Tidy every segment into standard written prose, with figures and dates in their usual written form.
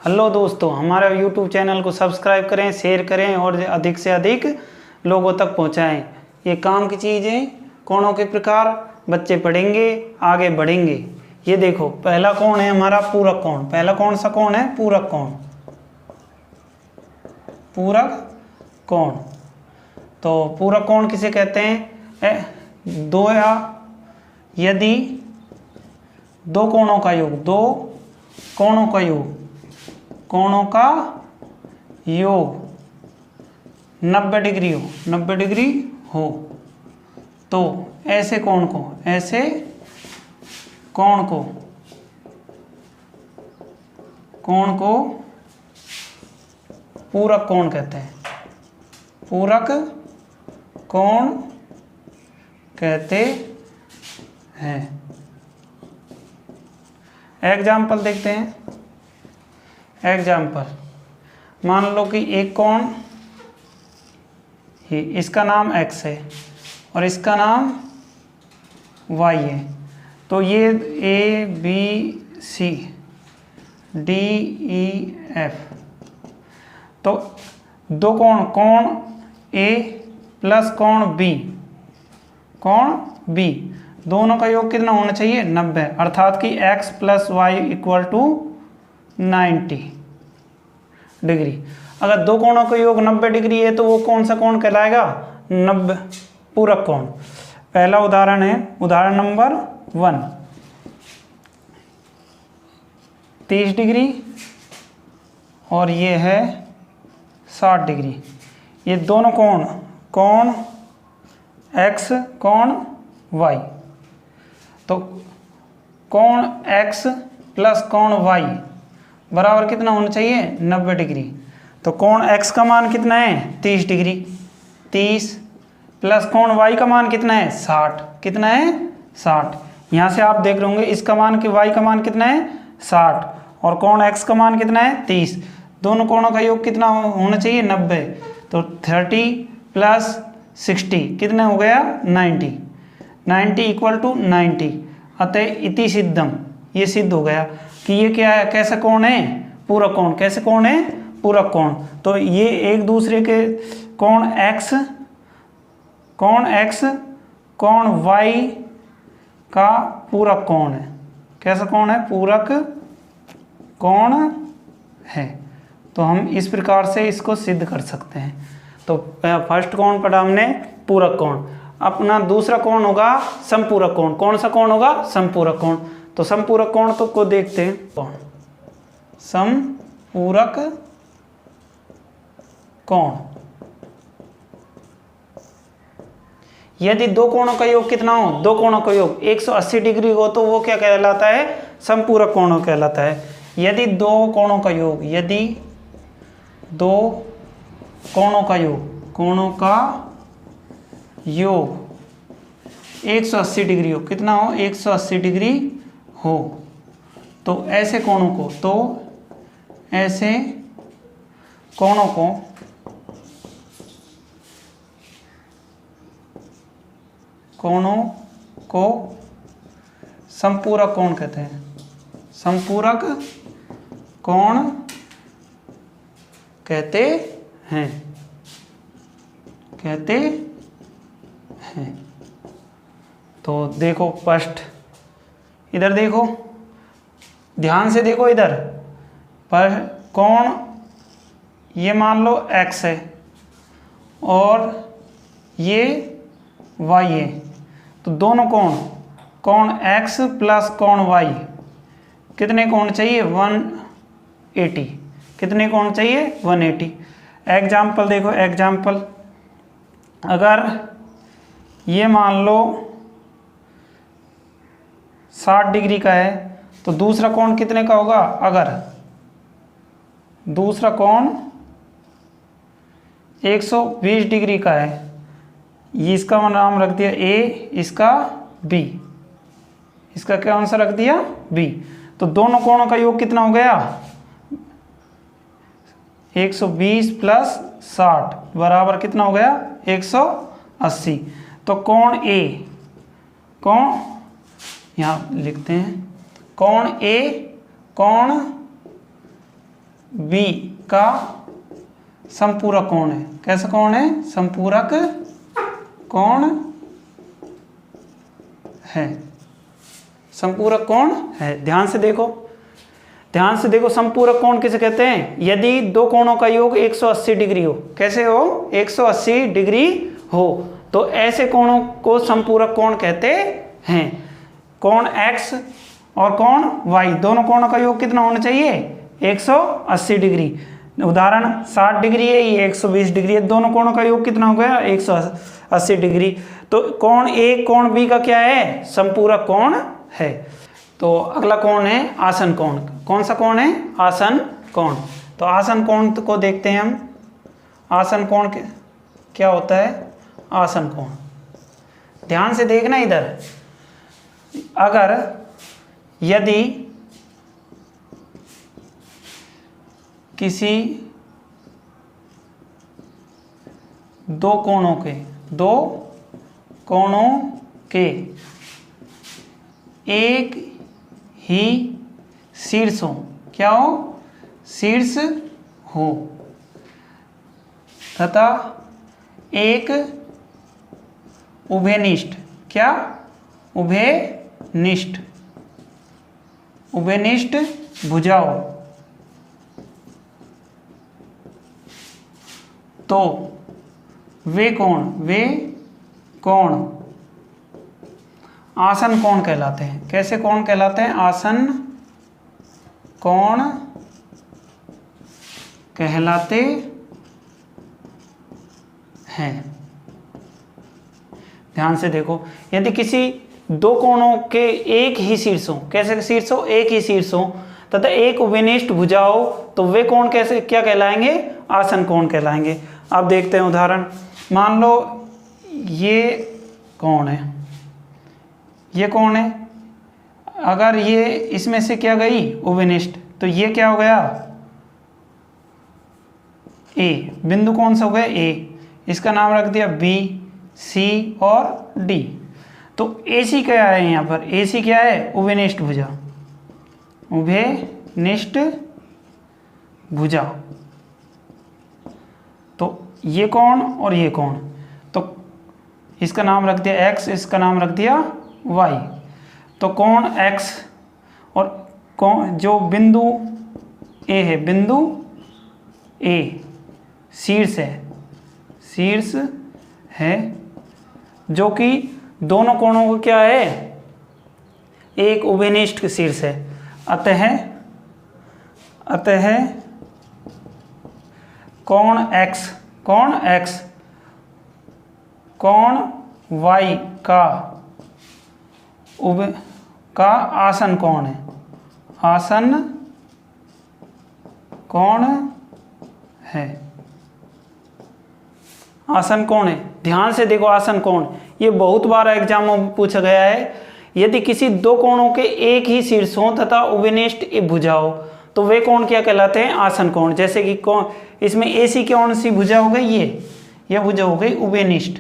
Hello दोस्तों, हमारे YouTube channel को सब्सक्राइब करें, शेयर करें और अधिक से अधिक लोगों तक पहुंचाएं। ये काम की चीज़ है। कोणों के प्रकार बच्चे पढ़ेंगे, आगे बढ़ेंगे। ये देखो, पहला कोण है हमारा पूरक कोण। पहला कौन सा कोण है? पूरक कोण। पूरक कोण। तो पूरक कोण किसे कहते हैं? दो या यदि दो कोणों का योग, दो कोणों का योग, कोणों का योग 90 डिग्री हो, 90 डिग्री हो, तो ऐसे कोण को, ऐसे कोण को, कोण को पूरक कोण कहते हैं। पूरक कोण कहते हैं। एग्जाम्पल देखते हैं। एग्जाम्पल, मान लो कि एक कोण, इसका नाम x है और इसका नाम y है। तो ये A B C D E F, तो दो कोण, कोण A प्लस कोण B, कोण B, दोनों का योग कितना होना चाहिए? 90, अर्थात कि x plus Y equal to 90 degree. अगर दो कोणों का योग 90 डिग्री है तो वो कौन सा कोण कहलाएगा? 90 पूरक कोण। पहला उदाहरण है, उदाहरण नंबर 1, 30 डिग्री और ये है 60 डिग्री। ये दोनों कोण, कोण x, कोण y, तो कोण x प्लस कोण y बराबर कितना होना चाहिए? 90 डिग्री। तो कोण x का मान कितना है? 30 डिग्री। 30 प्लस कोण y का मान कितना है? 60। कितना है? 60। यहाँ से आप देख रहे होंगे इसका मान कि y का मान कितना है? 60 और कोण x का मान कितना है? 30। दोनों कोणों का योग कितना होना चाहिए? 90। तो 30 प्लस 60 कितना हो गया? 90। 90 इक्वल टू 90। अतः इति सिद्धम, ये सिद्ध हो गया कि ये क्या है? कैसा कोण है? पूरक कोण। कैसे कोण है? पूरक कोण। तो ये एक दूसरे के कोण x, कोण x, कोण y का पूरक कोण है। कैसा कोण है? पूरक कोण है। तो हम इस प्रकार से इसको सिद्ध कर सकते हैं। तो फर्स्ट कोण पढ़ा हमने, पूरक कोण। अपना दूसरा कोण होगा समपूरक कोण। कौन सा कोण होगा? समपूरक कोण। तो समपूरक कोण तो को देखते हैं। कोण, समपूरक कोण, यदि दो कोणों का योग कितना हो? दो कोणों का योग 180 डिग्री हो तो वो क्या कहलाता है? समपूरक कोण कहलाता है। यदि दो कोणों का योग, यदि दो कोणों का योग, कोणों का योग 180 डिग्री हो, कितना हो? 180 डिग्री हो, तो ऐसे कोणों को, तो ऐसे कोणों को समपूरक कोण कहते हैं। समपूरक कोण कहते हैं, कहते हैं। तो देखो फर्स्ट, इधर देखो, ध्यान से देखो इधर पर कोण, ये मान लो x है और ये y है। तो दोनों कोण, कोण x प्लस कोण y, कितने कोण चाहिए? 180। कितने कोण चाहिए? 180। एग्जाम्पल देखो, एग्जाम्पल, अगर ये मान लो 60 डिग्री का है तो दूसरा कोण कितने का होगा? अगर दूसरा कोण 120 डिग्री का है, ये इसका नाम रख दिया A, इसका B, इसका क्या आंसर रख दिया? B। तो दोनों कोणों का योग कितना हो गया? 120 प्लस 60 बराबर कितना हो गया? 180। तो कोण A, कोण यहाँ लिखते हैं, कोण A, कोण बी का समपूरक कोण है। कैसा कोण है? समपूरक कोण है, समपूरक कोण है। ध्यान से देखो, ध्यान से देखो, समपूरक कोण किसे कहते हैं? यदि दो कोणों का योग 180 डिग्री हो। कैसे हो? 180 डिग्री हो, तो ऐसे कोणों को समपूरक कोण कहते हैं। कोण x और कोण y, दोनों कोणों का योग कितना होना चाहिए? 180 डिग्री। उदाहरण 60 डिग्री है, ये 120 डिग्री है, दोनों कोणों का योग कितना हो गया? 180 डिग्री। तो कोण A कोण B का क्या है? समपूरक कोण है। तो अगला कोण है आसन कोण। कौन सा कोण है? आसन कोण। तो आसन कोण को देखते हैं हम। आसन कोण क्या होता है? आसन कोण, ध्यान से देखना इधर। अगर यदि किसी दो कोणों के एक ही शीर्ष हो, क्या हो? शीर्ष हो, तथा एक उभयनिष्ठ, क्या? उभयनिष्ठ भुजाओं, तो वे कोण आसन कोण कहलाते हैं। कैसे कोण कहलाते हैं? आसन कोण कहलाते हैं। ध्यान से देखो, यदि किसी दो कोणों के एक ही शीर्ष हो, कैसे शीर्ष हो? एक ही शीर्ष हो, तथा एक उभयनिष्ठ भुजा हो, तो वे कोण कैसे क्या कहलाएंगे? आसन कोण कहलाएंगे। अब देखते हैं उदाहरण। मान लो ये कोण है, ये कौन है? अगर ये इसमें से क्या गई? उभयनिष्ठ, तो ये क्या हो गया? ए। बिंदु कौन सा हो गया? ए। इसका नाम रख दिया बी, सी और डी। तो AC क्या है यहाँ पर? AC क्या है? उभयनिष्ठ भुजा, उभयनिष्ठ भुजा। तो ये कौन और ये कौन? तो इसका नाम रख दिया x, इसका नाम रख दिया y। तो कोण x और कोण जो बिंदु A है, बिंदु A शीर्ष है, जो कि दोनों कोणों को क्या है? एक उभयनिष्ठ शीर्ष है। अतः कोण x कोण y का आसन कोण है, आसन कोण है, आसन कोण है। ध्यान से देखो, आसन कोण ये बहुत बार एग्जाम में पूछा गया है। यदि किसी दो कोणों के एक ही शीर्ष हो तथा उभयनिष्ठ भुजा हो, तो वे कोण क्या कहलाते हैं? आसन कोण। जैसे कि इसमें AC की कौन सी भुजा हो गई? ये भुजा हो गई उभयनिष्ठ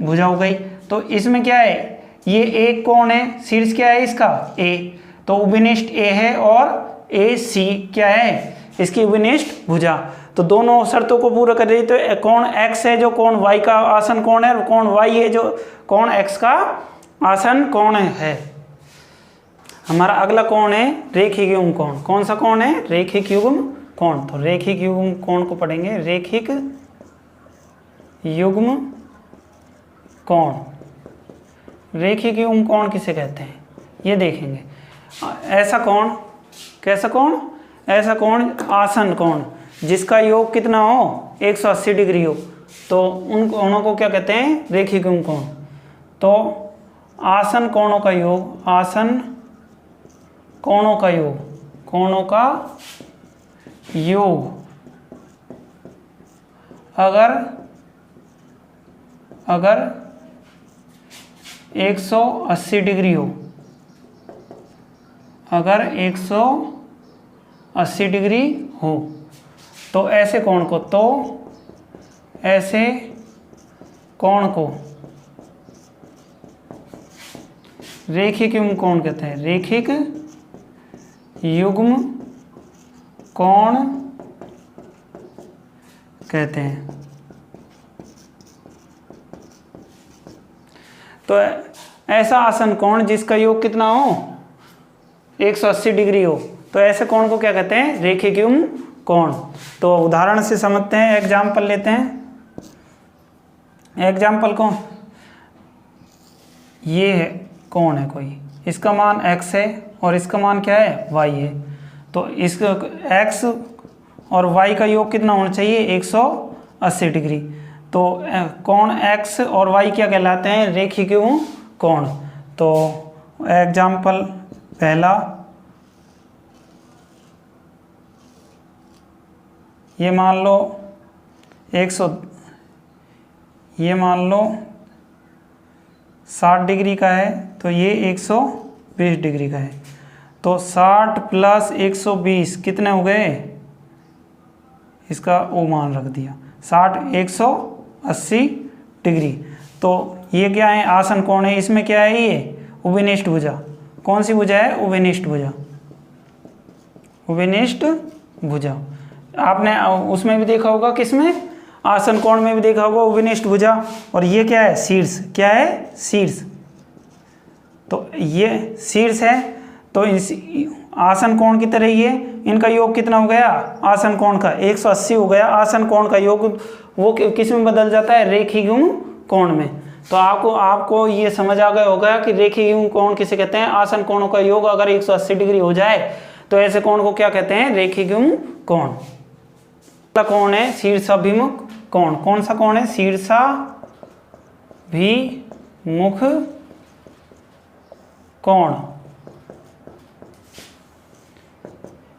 भुजा हो गई। तो इसमें क्या है? ये एक कोण है, शीर्ष क्या है इसका? A। तो उभयनिष्ठ A है और AC क्या है? इसकी उभयनिष्ठ भुजा। तो दोनों शर्तों को पूरा कर रही, तो कोण x है जो कोण y का आसन कोण है, और कोण y है जो कोण x का आसन कोण है। हमारा अगला कोण है रेखिक युग्म कोण। कौन सा कोण है? रेखिक युग्म कोण। तो रेखिक युग्म कोण को पढ़ेंगे। रेखिक युग्म कोण, रेखिक युग्म कोण किसे कहते हैं? ये देखेंगे। ऐसा कोण, कैसा कोण? ऐसा कोण आसन कोण जिसका योग कितना हो? 180 डिग्री हो, तो उन कोणों को क्या कहते हैं? रेखिक युग्म कोण। तो आसन कोणों का योग, आसन कोणों का योग, कोणों का योग अगर 180 डिग्री हो, अगर 180 डिग्री हो, तो ऐसे कोण को रेखिक युग्म कोण कहते हैं। रेखिक युग्म कोण कहते हैं। तो ऐसा आसन कोण जिसका योग कितना हो, 180 डिग्री हो, तो ऐसे कोण को क्या कहते हैं, रेखिक युग्म कोण। तो उदाहरण से समझते हैं, एग्जाम्पल लेते हैं। एग्जाम्पल को, ये है कोण है कोई, इसका मान x है और इसका मान क्या है, y है। तो इसका x और y का योग कितना होना चाहिए, 180 डिग्री। तो कोण x और y क्या कहलाते हैं, रेखिक युग्म कोण। तो एग्जाम्पल पहला, ये मान लो 60 डिग्री का है, तो ये 120 डिग्री का है। तो 60 प्लस 120 कितने हो गए, इसका ओ मान रख दिया, 60 180 डिग्री। तो ये क्या है, आसन कोण है। इसमें क्या है, ये उभयनिष्ठ भुजा। कौन सी भुजा है, उभयनिष्ठ भुजा। उभयनिष्ठ भुजा आपने उसमें भी देखा होगा, किसमें, आसन कोण में भी देखा होगा, उभयनिष्ठ भुजा। और ये क्या है, शीर्ष। क्या है, शीर्ष। तो ये शीर्ष है, तो इस आसन कोण की तरह ये, इनका योग कितना हो गया, आसन कोण का 180 हो गया। आसन कोण का योग वो किस में बदल जाता है, रेखिक युग्म कोण में। तो आपको ये समझ आ गया होगा कि रेखिक युग्म कोण किसे कहते हैं। आसन कोणों का योग अगर 180 डिग्री हो जाए तो ऐसे कोण को क्या कहते हैं, रेखिक युग्म कोण। अगला कोण है शीर्षाभिमुख कोण। कौन सा कोण है, शीर्षाभिमुख कोण।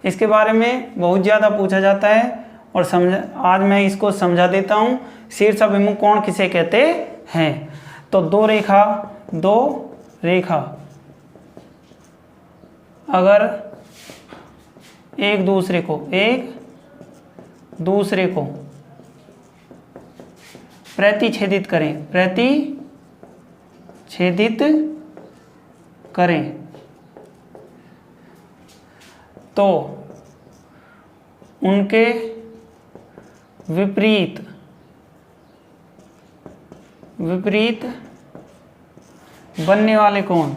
इसके बारे में बहुत ज़्यादा पूछा जाता है और आज मैं इसको समझा देता हूँ। शीर्षाभिमुख कोण किसे कहते हैं। तो दो रेखा अगर एक दूसरे को प्रतिच्छेदित करें तो उनके विपरीत बनने वाले कोण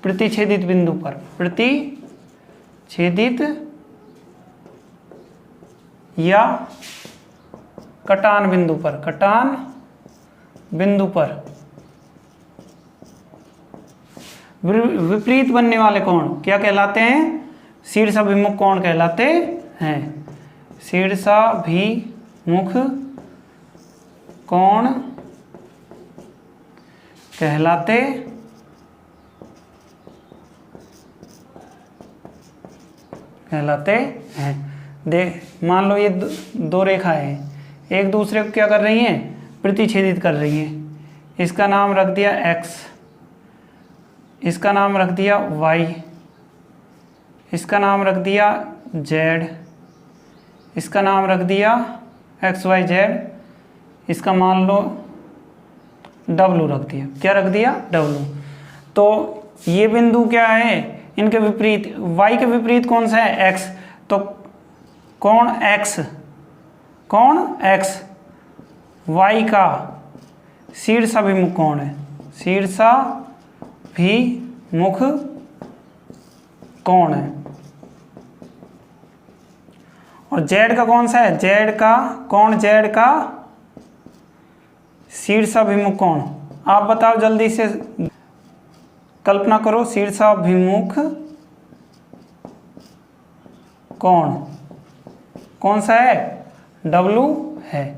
प्रतिच्छेदित बिंदु या कटान बिंदु पर विपरीत बनने वाले कोण क्या कहलाते हैं, शीर्षाभिमुख कोण कहलाते हैं। शीर्षाभिमुख कोण कहलाते हैं। मान लो ये दो रेखाएं हैं, एक दूसरे को क्या कर रही हैं, प्रतिच्छेदित कर रही हैं। इसका नाम रख दिया x, इसका नाम रख दिया y, इसका नाम रख दिया z, इसका नाम रख दिया xyz, इसका मान लो w रख दिया। क्या रख दिया, w। तो ये बिंदु क्या है, इनके विपरीत, y के विपरीत कौन सा है, x। तो कोण x y का शीर्षाभिमुख कोण है, शीर्षाभिमुख कोण है। और z का कौन सा है, z का शीर्षाभिमुख कोण। आप बताओ जल्दी से, कल्पना करो, शीर्षाभिमुख कोण कौन सा है, W है।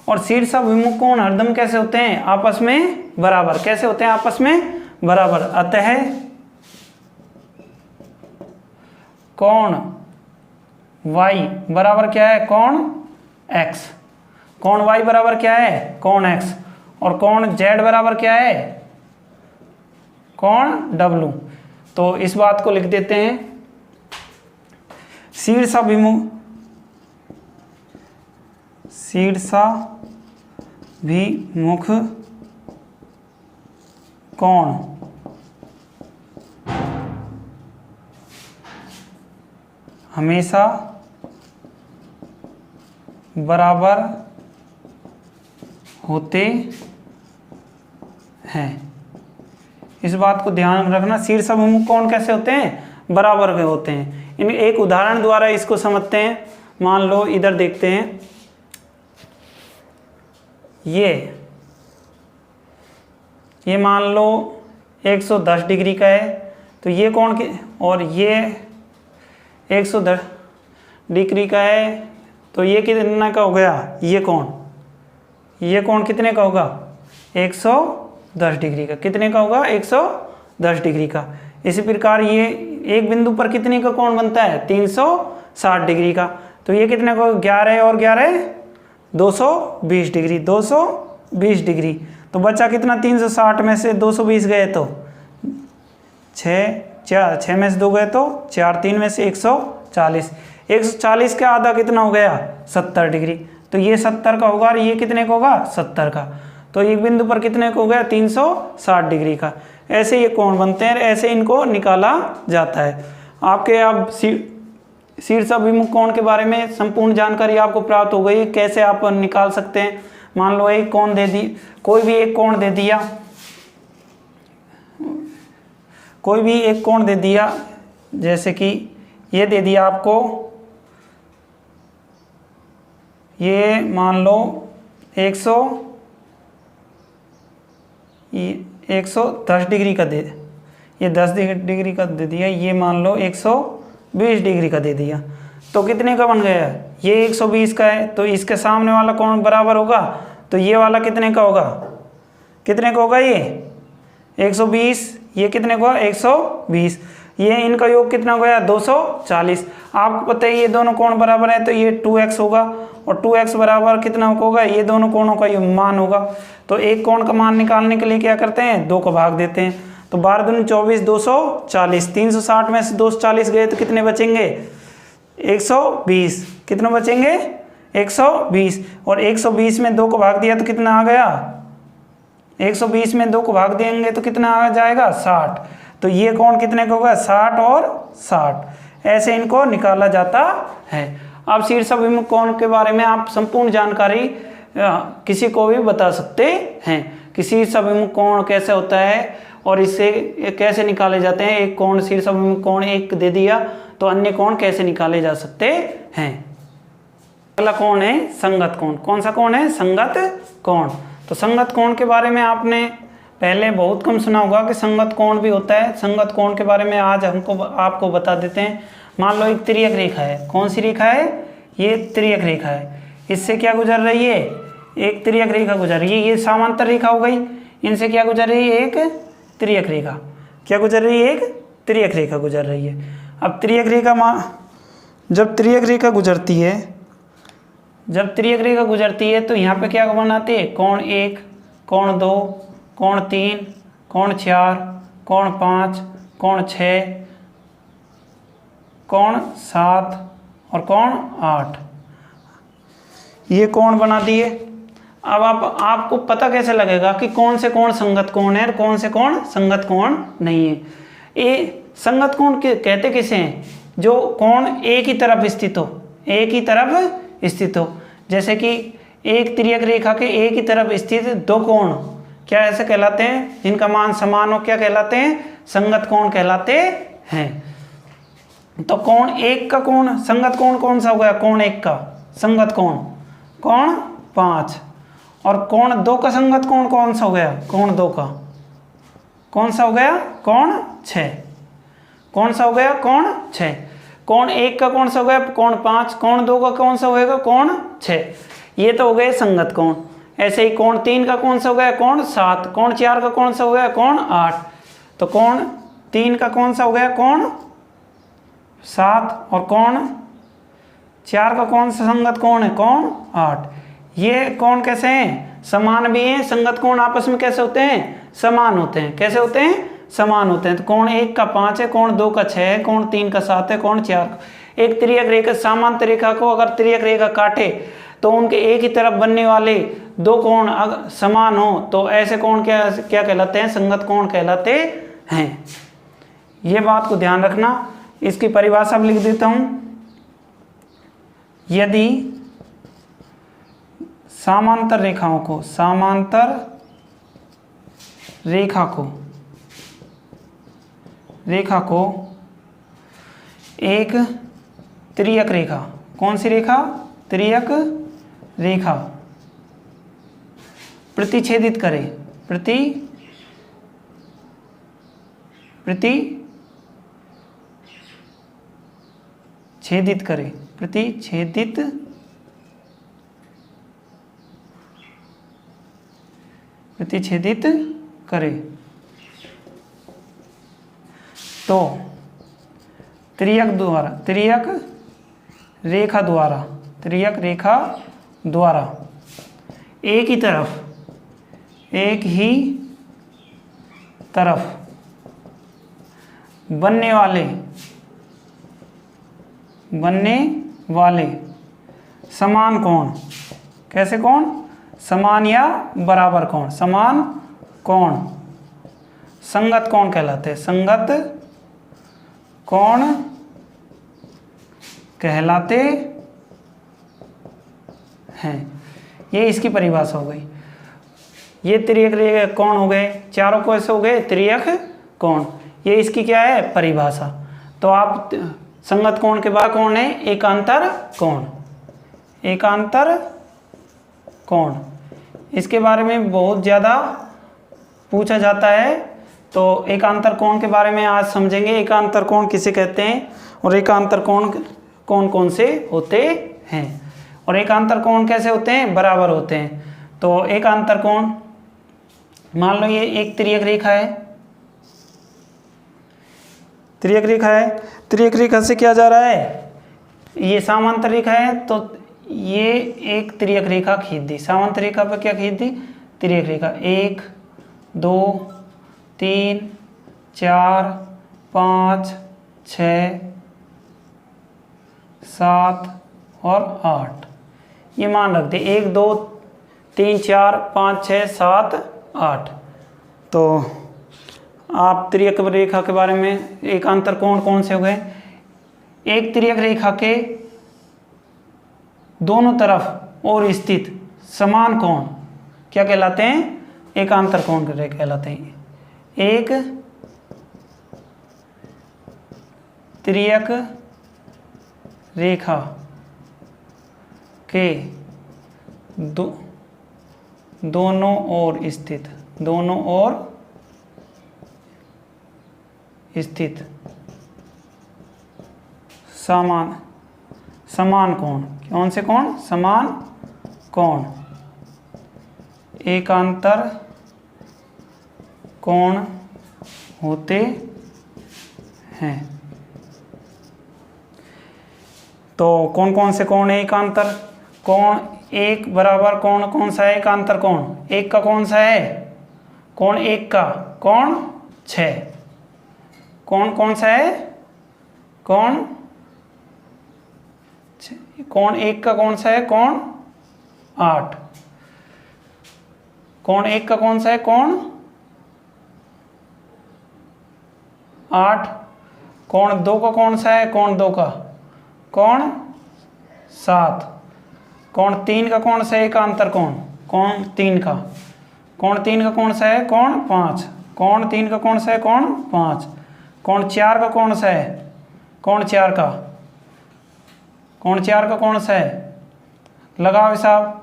और शीर्षाभिमुख कोण हरदम कैसे होते हैं, आपस में बराबर। कैसे होते हैं, आपस में बराबर। अतः कोण y बराबर क्या है, कोण x। कोण y बराबर क्या है, कोण x। और कोण z बराबर क्या है, कोण w। तो इस बात को लिख देते हैं, शीर्षाभिमुख कोण हमेशा बराबर होते हैं। इस बात को ध्यान रखना, शीर्षाभिमुख कोण कैसे होते हैं? बराबर के होते हैं। इन एक उदाहरण द्वारा इसको समझते हैं। मान लो इधर देखते हैं, ये मान लो 110 डिग्री का है, तो ये कोण और ये 110 डिग्री का है, तो ये कितना का हो गया? ये कोण कितने का होगा? 110 डिग्री का। कितने का होगा? 110 डिग्री का। इसी प्रकार ये एक बिंदु पर कितने का कोण बनता है? 360 डिग्री का। तो ये कितने को? 11 और 11 220 डिग्री, 220 डिग्री। तो बचा कितना? 360 में से 220 गए तो 6 में से 2 गए तो 4, 3 में से 140। 140 का आधा कितना हो गया? 70 डिग्री। तो ये 70 का होगा और ये कितने का होगा? 70 का। तो एक बिंदु पर कितने का हो गया? 360 डिग्री का। ऐसे ये कोण बनते हैं, ऐसे इनको निकाला जाता है। आपके अब शीर्षाभिमुख कोण के बारे में संपूर्ण जानकारी आपको प्राप्त हो गई, कैसे आप निकाल सकते हैं। मान लो एक कोण दे दी, कोई भी एक कोण दे दिया, जैसे कि ये दे दिया आपको, ये मान लो 110 डिग्री का दे, ये 10 डिग्री का दे दिया, ये मान लो 120 डिग्री का दे दिया। तो कितने का बन गया? ये 120 का है, तो इसके सामने वाला कोण बराबर होगा, तो ये वाला कितने का होगा? कितने का होगा? ये 120, ये कितने का? 120। ये इनका योग कितना हो गया? 240। आपको पता है ये दोनों कोण बराबर है, तो ये 2x होगा, और 2x बराबर कितना होगा? ये दोनों कोणों का मान होगा। तो एक कोण का मान निकालने के लिए क्या करते हैं? 2 का भाग देते हैं। तो 12 दूनी 24, 240। 360 में से 240 गए तो कितने बचेंगे? 120। कितने बचेंगे? 120। और 120 में 2 को भाग दिया तो कितना आ गया? 120 में 2 को भाग देंगे तो कितना आ जाएगा? 60। तो ये कोण कितने का होगा? 60 और 60। ऐसे इनको निकाला जाता है। अब शीर्षाभिमुख कोण के बारे में आप संपूर्ण जानकारी किसी को भी बता सकते हैं कि शीर्षाभिमुख कोण कैसे होता है और इससे कैसे निकाले जाते हैं। एक कोण शीर्षाभिमुख कोण एक दे दिया तो अन्य कोण कैसे निकाले जा सकते हैं। अगला कोण है संगत कोण। कौन सा कोण है? संगत कोण। तो संगत कोण के बारे में आपने पहले बहुत कम सुना होगा कि संगत कोण भी होता है। संगत कोण के बारे में आज आपको बता देते हैं। मान लो एक तिर्यक रेखा है। कौन सी रेखा है? ये तिर्यक रेखा है। इससे क्या गुजर रही है? एक तिर्यक रेखा गुजर रही है। ये समांतर रेखा हो गई। इनसे क्या गुजर रही है? एक तिर्यक रेखा। क्या गुजर रही है? एक तिर्यक रेखा गुजर रही है। अब तिर्यक रेखा जब तिर्यक रेखा गुजरती है तो यहाँ पे क्या बनाते हैं? कोण 1, कोण 2, कोण 3, कोण 4, कोण 5, कोण 6, कोण 7 और कोण 8। ये कोण बना दिए। अब आपको पता कैसे लगेगा कि कौन से कोण संगत कोण है और कौन से कोण संगत कोण नहीं है? ये संगत कोण कहते किसे हैं? जो कोण एक ही तरफ स्थित हो। जैसे कि एक तिर्यक रेखा के एक ही तरफ स्थित 2 कोण क्या ऐसे कहलाते हैं? जिनका मान समान हो, क्या कहलाते हैं? संगत कोण कहलाते हैं। तो कोण 1 का कोण संगत कोण कौन सा हो गया? कोण 1 का संगत कोण कोण 5। और कोण 2 का संगत कोण कौन सा हो गया? कोण 2 का कौन सा हो गया? कोण 6। कौन सा हो गया? कोण 6। कोण 1 का कौन सा हो गया? कोण 5। कोण 2 का कौन सा होएगा? कोण 6। ये तो हो गए संगत कोण। ऐसे ही कोण 3 का कौन सा हो गया? कोण 7। कोण 4 का कौन सा हो गया? कोण 8। तो कोण 3 का कौन सा हो गया? कोण 7। और कोण 4 का कौन सा संगत कोण है? कोण 8। ये कोण कैसे हैं? समान भी हैं। संगत कोण आपस में कैसे होते हैं? समान होते हैं। कैसे होते हैं? समान होते हैं। तो कोण 1 का 5 है, कोण 2 का 6 है, कोण 3 का 7 है, कोण 4 का। एक तिर्यक रेखा समांतर रेखा को अगर तिर्यक रेखा काटे तो उनके एक ही तरफ बनने वाले दो कोण अगर समान हो तो ऐसे कोण क्या क्या कहलाते हैं? संगत कोण कहलाते हैं। ये बात को ध्यान रखना। इसकी परिभाषा भी लिख देता हूं। यदि समांतर रेखाओं को रेखा को एक त्रियक रेखा, कौन सी रेखा? त्रियक रेखा प्रतिच्छेदित करे, प्रतिच्छेदित करे तो त्रियक रेखा द्वारा एक ही तरफ बनने वाले समान कोण, कैसे कोण? समान या बराबर कोण, समान कोण संगत कोण कहलाते हैं। संगत कोण कहलाते हैं। ये इसकी परिभाषा हो गई। ये त्रियक कोण हो गए, चारों कैसे हो गए? त्रियक कोण। ये इसकी क्या है? परिभाषा। तो आप संगत कोण के बाद कौन है? एकांतर कोण। इसके बारे में बहुत ज़्यादा पूछा जाता है, तो एकांतर कोण के बारे में आज समझेंगे। एकांतर कोण किसे कहते हैं और एकांतर कोण कौन कौन से होते हैं और एकांतर कोण कैसे होते हैं? बराबर होते हैं। तो एकांतर कोण, मान लो ये एक त्रियक रेखा है, त्रियक रेखा से क्या जा रहा है? ये समांतर रेखा है, तो ये एक त्रियक रेखा खींच दी। समांतर रेखा पर क्या खींच दी? त्रियक रेखा। 1 2 3 4 5 6 7 और 8 ये मान रख दे। 1 2 3 4 5 6 7 8। तो आप त्रियक रेखा के बारे में एकांतर कोण कौन से हो गए? एक त्रियक रेखा के दोनों तरफ और स्थित समान कोण क्या कहलाते हैं? एकांतर कोण कहलाते हैं। एक त्रियक रेखा के दोनों ओर स्थित समान कोण, कौन से कोण? समान कोण एकांतर कोण होते हैं। तो कौन कौन से कोण है एकांतर कोण? एक बराबर कोण कौन सा है? एकांतर कोण एक का कौन सा है? कोण एक का कोण 6। कोण कौन सा है? कोण एक का कौन सा है? कोण 8। कोण एक का कौन सा है? कोण 8। कोण दो का कौन सा है? कोण 2 का कोण 7। कोण 3 का कौन सा है? एकांतर कोण कोण 3 का। कोण 3 का कौन सा है? कोण 5। कोण 3 का कौन सा है? कोण 5। कोण 4 का कौन सा है? कोण 4 का। कोण 4 का कौन सा है? लगाओ हिसाब।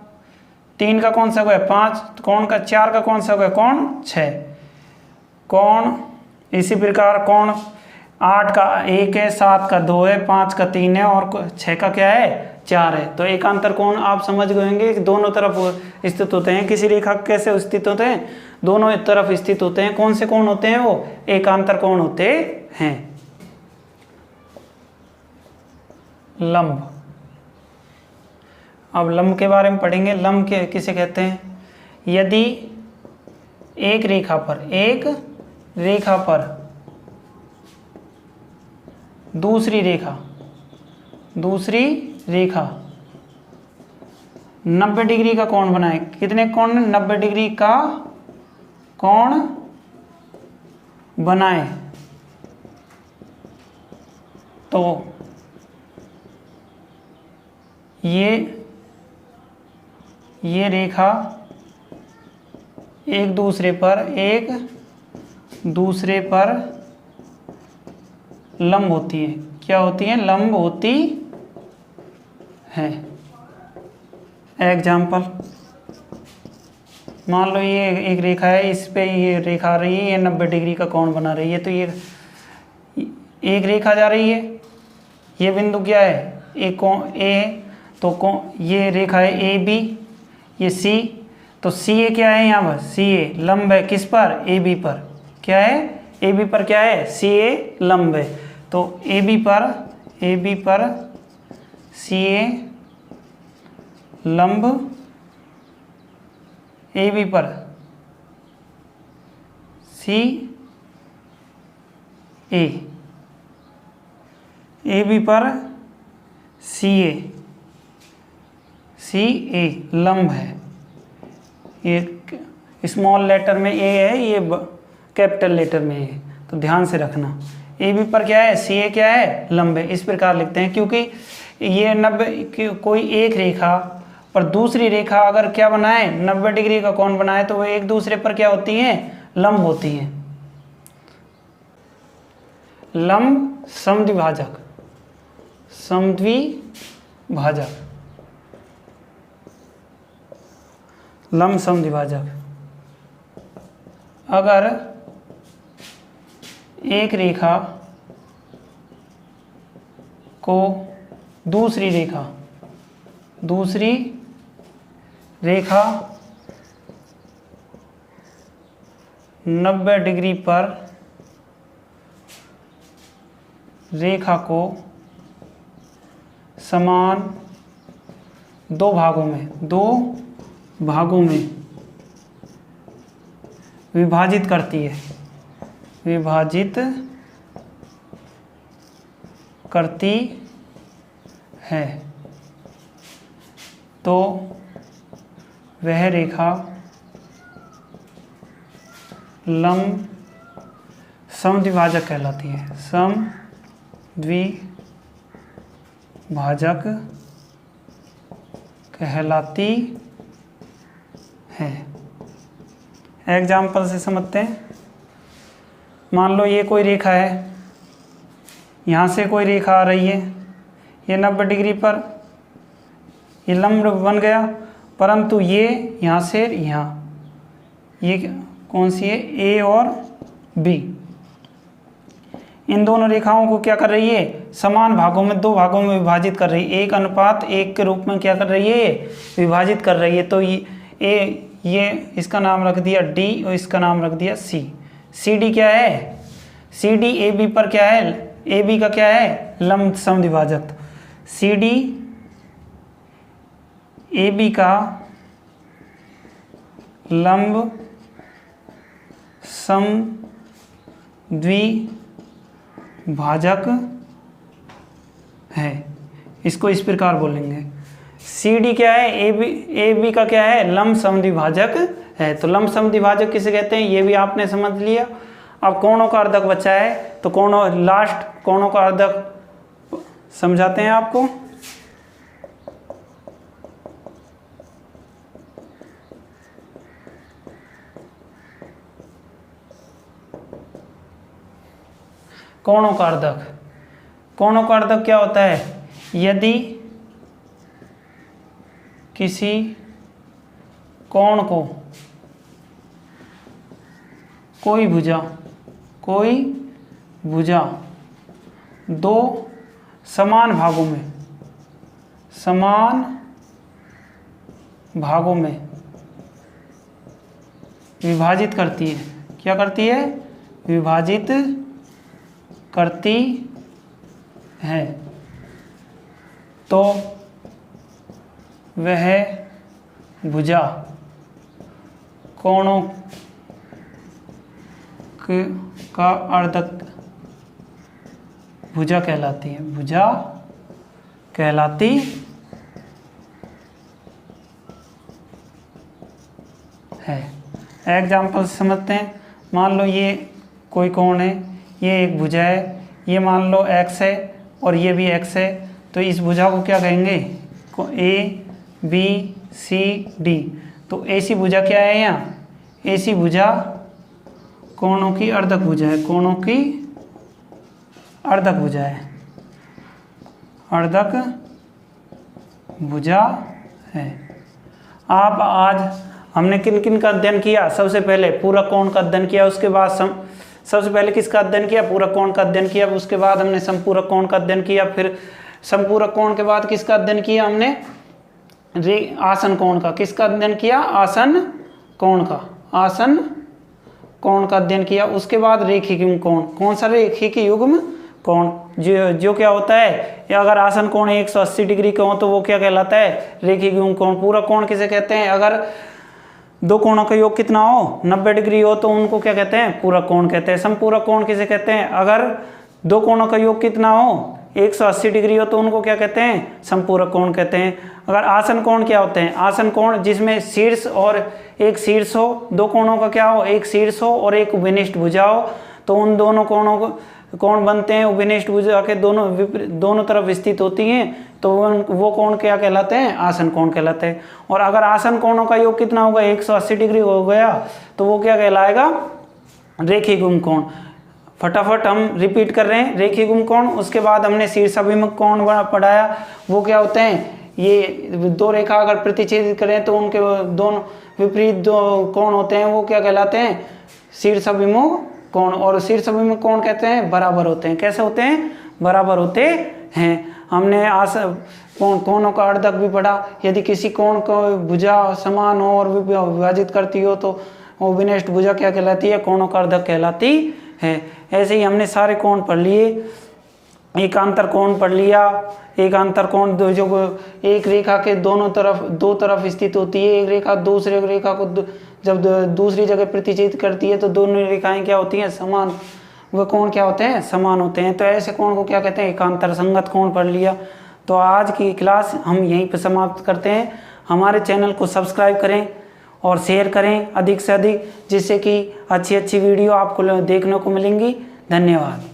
3 का कौन सा हो गया? 5। कोण का 4 का कौन सा हो गया? कोण 6। कोण इसी प्रकार कोण 8 का 1 है, 7 का 2 है, 5 का 3 है और 6 का क्या है? 4 है। तो एकांतर कोण आप समझ गए होंगे कि दोनों तरफ स्थित होते हैं। किसी रेखा कैसे स्थित होते हैं? दोनों तरफ स्थित होते हैं। कौन से कोण होते हैं? वो एकांतर कोण होते हैं। लंब, अब लंब के बारे में पढ़ेंगे। लंब के किसे कहते हैं? यदि एक रेखा पर दूसरी रेखा 90 डिग्री का कोण बनाए। कितने कोण? 90 डिग्री का कोण बनाए। तो ये रेखा एक दूसरे पर लंब होती है। क्या होती है? लंब होती है। एग्जाम्पल, मान लो ये एक रेखा है, इस पे ये रेखा आ रही है, ये 90 डिग्री का कोण बना रही है। तो ये एक रेखा जा रही है, ये बिंदु क्या है? एक कोण ए है, तो ये रेखा है ए बी, ये सी। तो सी ए क्या है? यहाँ पर सी ए लंब है किस पर? ए बी पर। क्या है? ए बी पर क्या है? सी ए लंब है। तो ए बी पर सी ए लंब, ए बी पर सी ए बी पर सी ए लंब है। ये स्मॉल लेटर में ए है, ये कैपिटल लेटर में है, तो ध्यान से रखना। ए बी पर क्या है? सी ए क्या है? लंब है। इस प्रकार लिखते हैं, क्योंकि ये 90 कोई एक रेखा पर दूसरी रेखा अगर क्या बनाए? 90 डिग्री का कोण बनाए, तो वो एक दूसरे पर क्या होती हैं? लंब होती हैं। लंब समद्विभाजक, लंब समद्विभाजक। अगर एक रेखा को दूसरी रेखा 90 डिग्री पर रेखा को समान दो भागों में विभाजित करती है, तो वह रेखा लंब समद्विभाजक कहलाती है। समद्विभाजक कहलाती है। एग्जाम्पल से समझते हैं। मान लो ये कोई रेखा है, यहाँ से कोई रेखा आ रही है, ये 90 डिग्री पर ये लंब बन गया, परंतु ये यहाँ से यहाँ, ये कौन सी है? ए और बी। इन दोनों रेखाओं को क्या कर रही है? समान भागों में, दो भागों में विभाजित कर रही है। 1:1 के रूप में क्या कर रही है? विभाजित कर रही है। तो ये इसका नाम रख दिया डी और इसका नाम रख दिया सी। सी डी क्या है? सी डी ए बी पर क्या है? ए बी का क्या है? लंब समद्विभाजक। सी डी ए बी का लंब समद्विभाजक है। इसको इस प्रकार बोलेंगे। सी डी क्या है? ए बी का क्या है? लंब समद्विभाजक है। तो लंब समद्विभाजक किसे कहते हैं? ये भी आपने समझ लिया। अब कोणों का अर्धक बचा है, तो लास्ट कोणों का अर्धक समझाते हैं आपको। कोणों का अर्धक क्या होता है? यदि किसी कोण को कोई भुजा दो समान भागों में विभाजित करती है। क्या करती है? विभाजित करती है, तो वह भुजा कोणों का अर्धक भुजा कहलाती है। एग्जाम्पल से समझते हैं। मान लो ये कोई कोण है, ये एक भुजा है, ये मान लो x है और ये भी x है, तो इस भुजा को क्या कहेंगे? A B C D. तो ऐसी भुजा क्या है यहाँ? ऐसी भुजा कोणों की अर्धक भुजा है, कोणों की अर्धक भुजा है, अर्धक भुजा है। आप आज हमने किन किन का अध्ययन किया? सबसे पहले पूरक कोण का अध्ययन किया, उसके बाद सबसे पहले किसका अध्ययन किया? पूरक कोण का अध्ययन किया, उसके बाद हमने समपूरक कोण का अध्ययन किया, फिर समपूरक कोण के बाद किसका अध्ययन किया हमने? आसन कोण का। किसका अध्ययन किया? आसन कोण का, आसन कोण का अध्ययन किया। उसके बाद रेखिक युग्म कोण। कौन सा? रेखिक युग्म कोण। जो क्या होता है, या अगर आसन कोण 180 डिग्री का हो तो वो क्या कहलाता है? रेखिक युग्म कोण। पूरक कोण किसे कहते हैं? अगर दो कोणों का योग कितना हो, 90 डिग्री हो, तो उनको क्या कहते हैं? पूरक कोण कहते हैं। समपूरक कोण किसे कहते हैं? अगर दो कोणों का योग कितना हो, 180 डिग्री हो, तो उनको क्या कहते हैं? समपूरक कोण कहते हैं। अगर आसन कोण क्या होते हैं? आसन कोण जिसमें शीर्ष और एक शीर्ष हो, दो कोणों का क्या हो? एक शीर्ष हो और एक विनिष्ट भुजा हो, तो उन दोनों कोणों को कोण बनते हैं। विनिष्ट भुजा के दोनों तरफ स्थित होती हैं, तो वो कोण क्या कहलाते हैं? आसन कोण कहलाते हैं। और अगर आसन कोणों का योग कितना होगा, 180 डिग्री हो गया, तो वो क्या कहलाएगा? रेखिक युग्म कोण। फटाफट हम रिपीट कर रहे हैं। रेखिक युग्म कोण, उसके बाद हमने शीर्षाभिमुख कोण पढ़ाया। वो क्या होते हैं? ये दो रेखा अगर प्रतिच्छेदित करें तो उनके दोनों विपरीत दो कोण होते हैं, वो क्या कहलाते हैं? शीर्षाभिमुख कोण। और शीर्षाभिमुख कोण कहते हैं बराबर होते हैं। कैसे होते हैं? बराबर होते हैं। हमने कोणों का अर्धक भी पढ़ा। यदि किसी कोण को भुजा समान हो और विभाजित करती हो तो वो विनिष्ट भुजा क्या कहलाती है? कोणों का अर्धक कहलाती है। ऐसे ही हमने सारे कोण पढ़ लिए। एकांतर कोण पढ़ लिया। एकांतर कोण जो एक रेखा के दो तरफ स्थित होती है। एक रेखा दूसरे रेखा को जब दूसरी जगह प्रतिच्छेद करती है तो दोनों रेखाएं क्या होती हैं? समान। वह कोण क्या होते हैं? समान होते हैं। तो ऐसे कोण को क्या कहते हैं? एकांतर संगत कोण पढ़ लिया। तो आज की क्लास हम यहीं पर समाप्त करते हैं। हमारे चैनल को सब्सक्राइब करें और शेयर करें अधिक से अधिक, जिससे कि अच्छी वीडियो आपको देखने को मिलेंगी। धन्यवाद।